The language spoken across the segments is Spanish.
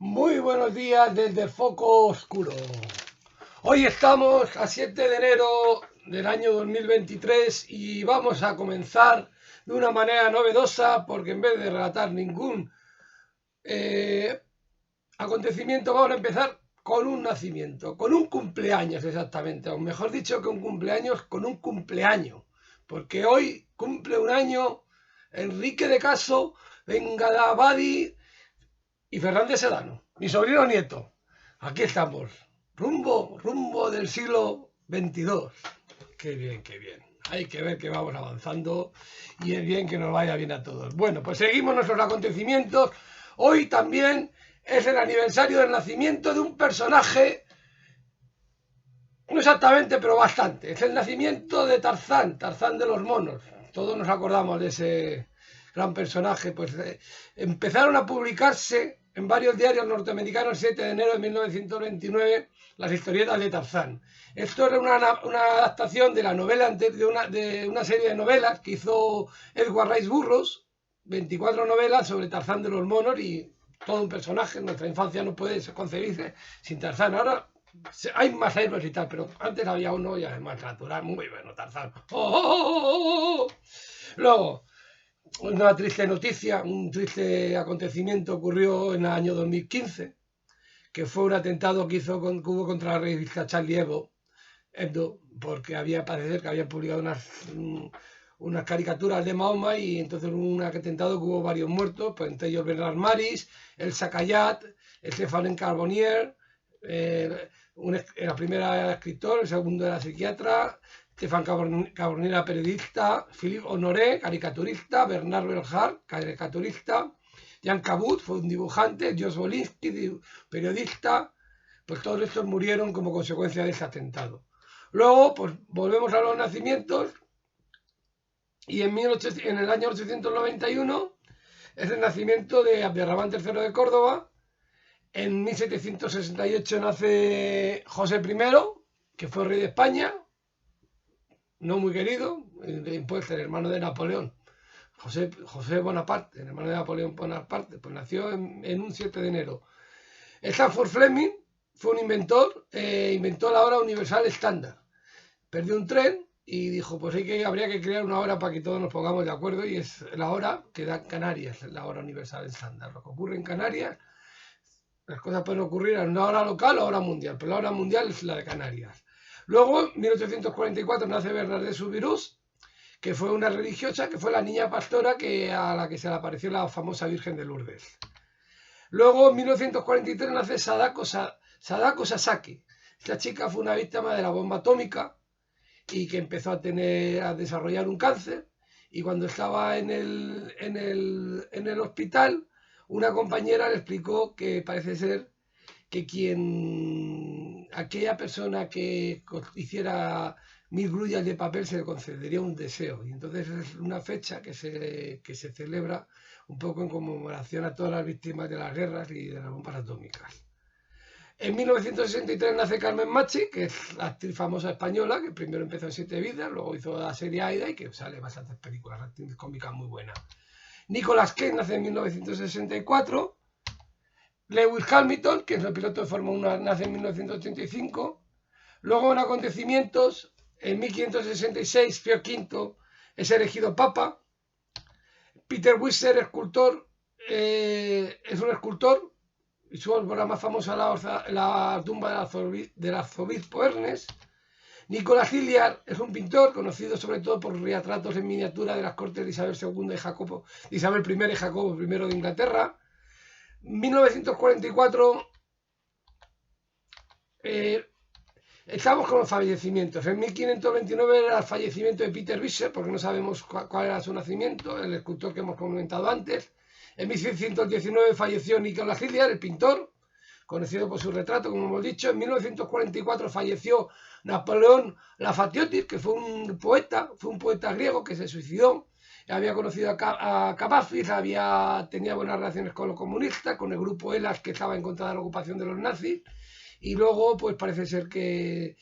Muy buenos días desde el foco oscuro. Hoy estamos a 7 de enero del año 2023 y vamos a comenzar de una manera novedosa porque en vez de relatar ningún acontecimiento vamos a empezar con un nacimiento, con un cumpleaños exactamente, o mejor dicho que un cumpleaños con un cumpleaños, porque hoy cumple un año Enrique de Caso, Bengadabadi y Fernández Sedano, mi sobrino nieto. Aquí estamos, rumbo del siglo XXII. Qué bien, qué bien. Hay que ver que vamos avanzando y es bien que nos vaya bien a todos. Bueno, pues seguimos nuestros acontecimientos. Hoy también es el aniversario del nacimiento de un personaje, no exactamente, pero bastante. Es el nacimiento de Tarzán, Tarzán de los monos. Todos nos acordamos de ese gran personaje. Pues empezaron a publicarse en varios diarios norteamericanos el 7 de enero de 1929 las historietas de Tarzán. Esto era una adaptación de la novela de una serie de novelas que hizo Edward Rice Burroughs, 24 novelas sobre Tarzán de los monos y todo un personaje. Nuestra infancia no puede concebirse sin Tarzán. Ahora hay más héroes y tal, pero antes había uno y además natural, muy bueno, Tarzán. ¡Oh! Luego, una triste noticia, un triste acontecimiento ocurrió en el año 2015, que fue un atentado que hubo contra la revista Charlie Hebdo, porque parece ser que habían publicado unas caricaturas de Mahoma y entonces hubo un atentado que hubo varios muertos, pues entre ellos Bernard Maris, el Sakayat, Stéphane Carbonnier, la primera era escritor, el segundo era psiquiatra, Stéphane Carbonnier era periodista, Philippe Honoré, caricaturista, Bernard Belhart, caricaturista, Jan Cabot fue un dibujante, Josh Bolinsky, periodista. Pues todos estos murieron como consecuencia de ese atentado. Luego, pues volvemos a los nacimientos y en el año 891 es el nacimiento de Abderramán III de Córdoba. En 1768 nace José I, que fue rey de España, no muy querido, pues el hermano de Napoleón. José Bonaparte, el hermano de Napoleón Bonaparte, pues nació en un 7 de enero. Stafford Fleming fue un inventor, inventó la hora universal estándar. Perdió un tren y dijo, pues habría que crear una hora para que todos nos pongamos de acuerdo y es la hora que da Canarias, la hora universal estándar. Lo que ocurre en Canarias, las cosas pueden ocurrir en una hora local o hora mundial, pero la hora mundial es la de Canarias. Luego, en 1844 nace Bernadette Soubirous, que fue una religiosa, que fue la niña pastora a la que se le apareció la famosa Virgen de Lourdes. Luego, en 1943 nace Sadako Sasaki. Esta chica fue una víctima de la bomba atómica y que empezó a desarrollar un cáncer. Y cuando estaba en el hospital, una compañera le explicó que parece ser que aquella persona que hiciera 1000 grullas de papel se le concedería un deseo. Y entonces es una fecha que se celebra un poco en conmemoración a todas las víctimas de las guerras y de las bombas atómicas. En 1963 nace Carmen Machi, que es la actriz famosa española, que primero empezó en Siete Vidas, luego hizo la serie Aida y que sale bastantes películas cómicas muy buenas. Nicolas Cage nace en 1964. Lewis Hamilton, que es el piloto de Fórmula 1, nace en 1985. Luego en acontecimientos, en 1566 Pío V es elegido papa. Peter Weiser, escultor, es un escultor, y su obra más famosa la tumba del arzobispo Ernest. Nicolás Hilliard es un pintor conocido sobre todo por retratos en miniatura de las cortes de Isabel II y Isabel I y Jacobo I de Inglaterra. 1944 estamos con los fallecimientos. En 1529 era el fallecimiento de Peter Weiser, porque no sabemos cuál era su nacimiento, el escultor que hemos comentado antes. En 1619 falleció Nicolás Hilliard, el pintor, conocido por su retrato, como hemos dicho. En 1944 falleció Napoleón Lafatiotis, que fue un poeta griego que se suicidó. Había conocido a Cavafis, tenía buenas relaciones con los comunistas, con el grupo ELAS que estaba en contra de la ocupación de los nazis, y luego pues parece ser que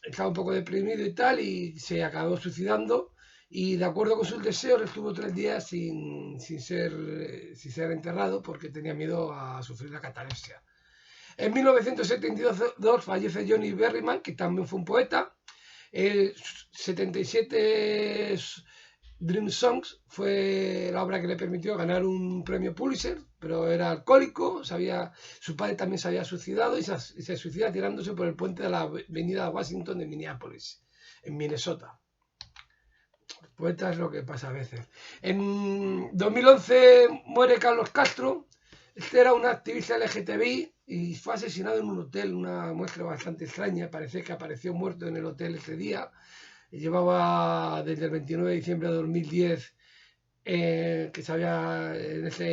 estaba un poco deprimido y tal, y se acabó suicidando, y de acuerdo con sus deseos estuvo 3 días sin ser enterrado porque tenía miedo a sufrir la catalepsia. En 1972 fallece Johnny Berryman, que también fue un poeta. 77 Dream Songs fue la obra que le permitió ganar un premio Pulitzer, pero era alcohólico, su padre también se había suicidado y se suicida tirándose por el puente de la avenida Washington de Minneapolis, en Minnesota. Poeta es lo que pasa a veces. En 2011 muere Carlos Castro. Este era un activista LGTBI y fue asesinado en un hotel, una muestra bastante extraña. Parece que apareció muerto en el hotel ese día. Llevaba desde el 29 de diciembre de 2010 que se había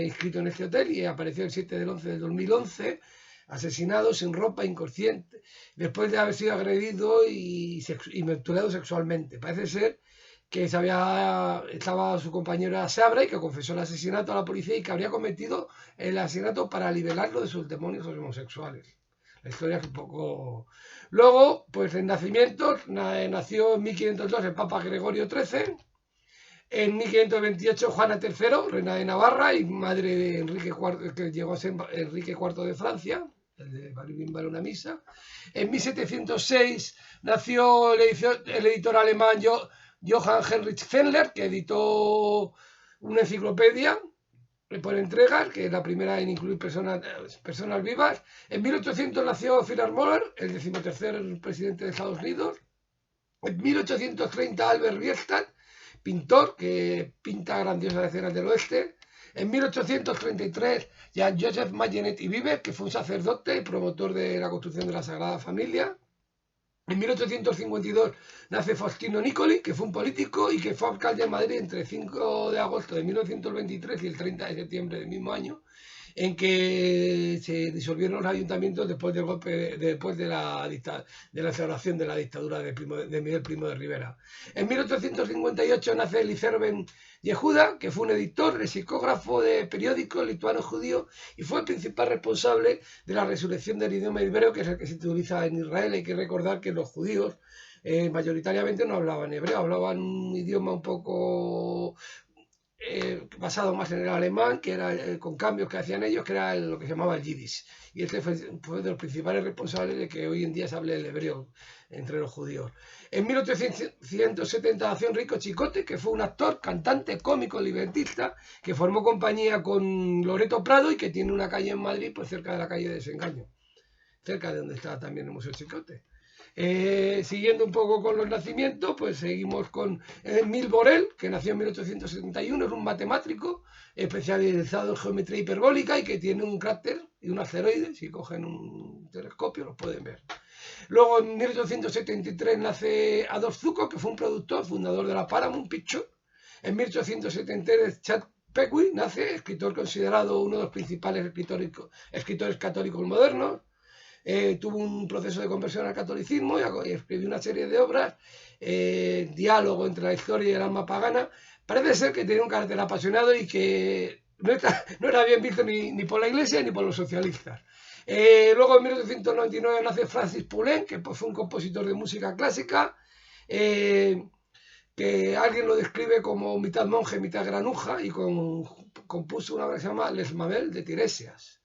inscrito en este hotel y apareció el 7 del 11 del 2011, asesinado sin ropa, inconsciente, después de haber sido agredido y torturado sexualmente. Parece ser que estaba su compañera Sabra y que confesó el asesinato a la policía y que habría cometido el asesinato para liberarlo de sus demonios homosexuales. La historia es un poco... Luego, pues en nacimientos, nació en 1502 el Papa Gregorio XIII, en 1528 Juana III, reina de Navarra y madre de Enrique IV, que llegó a ser Enrique IV de Francia, el de Barbimbal una misa. En 1706 nació el editor alemán Johann Heinrich Fendler, que editó una enciclopedia por entregas, que es la primera en incluir personas vivas. En 1800 nació Philip Moller, el 13º presidente de Estados Unidos. En 1830 Albert Bierstadt, pintor que pinta grandiosas escenas del oeste. En 1833 Jean-Joseph Mayennet y Vives, que fue un sacerdote y promotor de la construcción de la Sagrada Familia. En 1852 nace Faustino Nicoli, que fue un político y que fue alcalde de Madrid entre el 5 de agosto de 1923 y el 30 de septiembre del mismo año, en que se disolvieron los ayuntamientos después del golpe, después de la instauración de la dictadura de Miguel Primo de Rivera. En 1858 nace Eliezer Ben Yehuda, que fue un editor, lexicógrafo de periódicos lituano-judío y fue el principal responsable de la resurrección del idioma hebreo, que es el que se utiliza en Israel. Hay que recordar que los judíos mayoritariamente no hablaban hebreo, hablaban un idioma un poco basado más en el alemán, que era con cambios que hacían ellos, que era lo que se llamaba el yiddish. Y este fue de los principales responsables de que hoy en día se hable el hebreo entre los judíos. En 1870 nació Enrico Chicote, que fue un actor, cantante, cómico, libretista, que formó compañía con Loreto Prado y que tiene una calle en Madrid, pues cerca de la calle de Desengaño, cerca de donde está también el Museo Chicote. Siguiendo un poco con los nacimientos, pues seguimos con Emile Borel, que nació en 1871, es un matemático especializado en geometría hiperbólica y que tiene un cráter y un asteroide. Si cogen un telescopio los pueden ver. Luego en 1873 nace Adolf Zucker, que fue un productor, fundador de la Paramount Pictures. En 1873 Chad Pegwin nace, escritor considerado uno de los principales escritores católicos modernos. Tuvo un proceso de conversión al catolicismo y escribió una serie de obras, diálogo entre la historia y el alma pagana. Parece ser que tenía un carácter apasionado y que no era bien visto ni por la iglesia ni por los socialistas. Luego en 1899 nace Francis Poulenc, que pues, fue un compositor de música clásica, que alguien lo describe como mitad monje, mitad granuja, y compuso una obra que se llama Les Mamelles de Tiresias.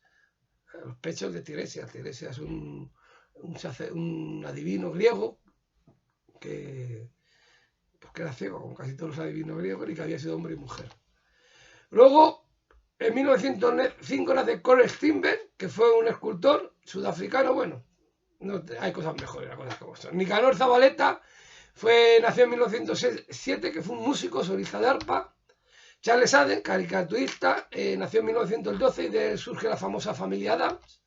Los pechos de Tiresias. Tiresias es un adivino griego que era ciego, como casi todos los adivinos griegos, y que había sido hombre y mujer. Luego, en 1905 nace Cole Steinberg, que fue un escultor sudafricano. Bueno, hay cosas mejores, las cosas como son. Nicanor Zabaleta nació en 1907, que fue un músico solista de arpa. Charles Aden, caricaturista, nació en 1912 y de él surge la famosa familia Adams.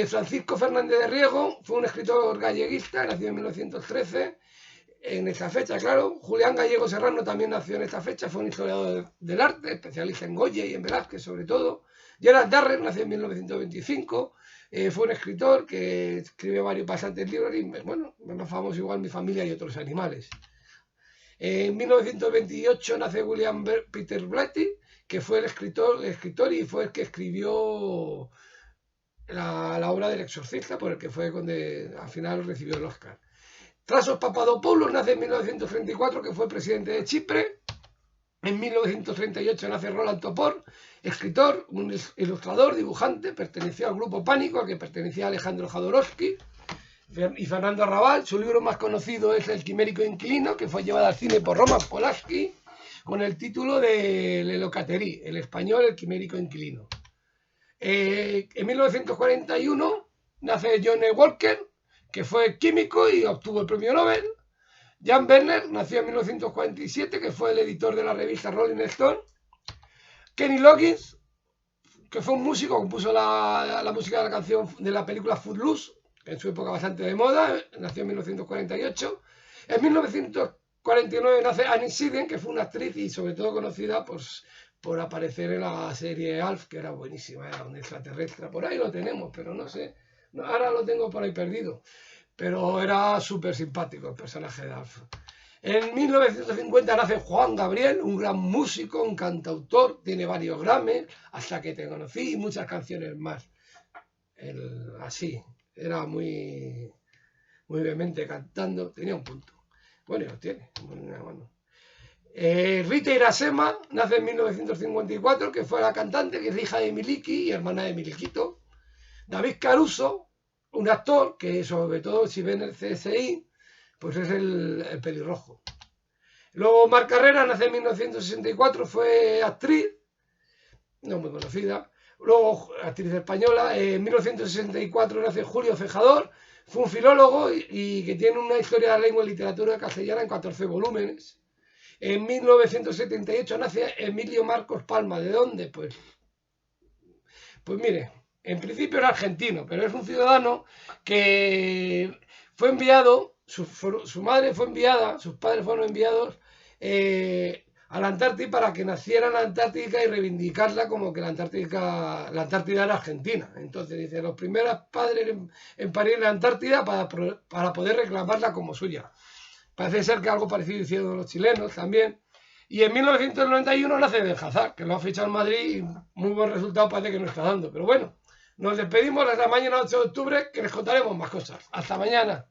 Francisco Fernández de Riego fue un escritor galleguista, nació en 1913, en esta fecha, claro. Julián Gallego Serrano también nació en esta fecha, fue un historiador del arte, especialista en Goya y en Velázquez sobre todo. Gerard Darrer nació en 1925, fue un escritor que escribió varios bastantes libros y, bueno, más famoso igual Mi familia y otros animales. En 1928 nace William Peter Blatty, que fue el escritor y fue el que escribió la obra del Exorcista, por el que fue donde al final recibió el Oscar. Thrasos Papadopoulos nace en 1934, que fue presidente de Chipre. En 1938 nace Roland Topor, escritor, un ilustrador, dibujante, perteneció al grupo Pánico, al que pertenecía Alejandro Jodorowsky y Fernando Arrabal. Su libro más conocido es El Quimérico Inquilino, que fue llevado al cine por Roman Polanski, con el título de Le Locaterie, el español El Quimérico Inquilino. En 1941 nace John E. Walker, que fue químico y obtuvo el premio Nobel. Jan Werner nació en 1947, que fue el editor de la revista Rolling Stone. Kenny Loggins, que fue un músico, compuso la música de la canción de la película Footloose, en su época bastante de moda, nació en 1948. En 1949 nace Annie Sidden, que fue una actriz y sobre todo conocida por aparecer en la serie Alf, que era buenísima, era un extraterrestre. Por ahí lo tenemos, pero no sé, ahora lo tengo por ahí perdido. Pero era súper simpático el personaje de Alf. En 1950 nace Juan Gabriel, un gran músico, un cantautor, tiene varios Grammys, Hasta que te conocí y muchas canciones más. Así, era muy vehemente cantando, tenía un punto. Bueno, lo tiene. Rita Irasema nace en 1954, que fue la cantante, que es hija de Miliki y hermana de Miliquito. David Caruso, un actor que sobre todo si ven el CSI, pues es el pelirrojo. Luego Mar Carrera nace en 1964, fue actriz, no muy conocida. Luego actriz española, en 1964 nace Julio Cejador, fue un filólogo y que tiene una historia de la lengua y literatura castellana en 14 volúmenes. En 1978 nace Emilio Marcos Palma. ¿De dónde? Pues mire, en principio era argentino, pero es un ciudadano que fue enviado, su madre fue enviada, sus padres fueron enviados a la Antártida para que naciera en la Antártica y reivindicarla como que la Antártida era Argentina. Entonces dice, los primeros padres en parir en la Antártida para poder reclamarla como suya. Parece ser que algo parecido hicieron los chilenos también. Y en 1991 nace Ben Hazard, que lo ha fichado en Madrid y muy buen resultado parece que no está dando. Pero bueno, nos despedimos hasta mañana 8 de octubre, que les contaremos más cosas. Hasta mañana.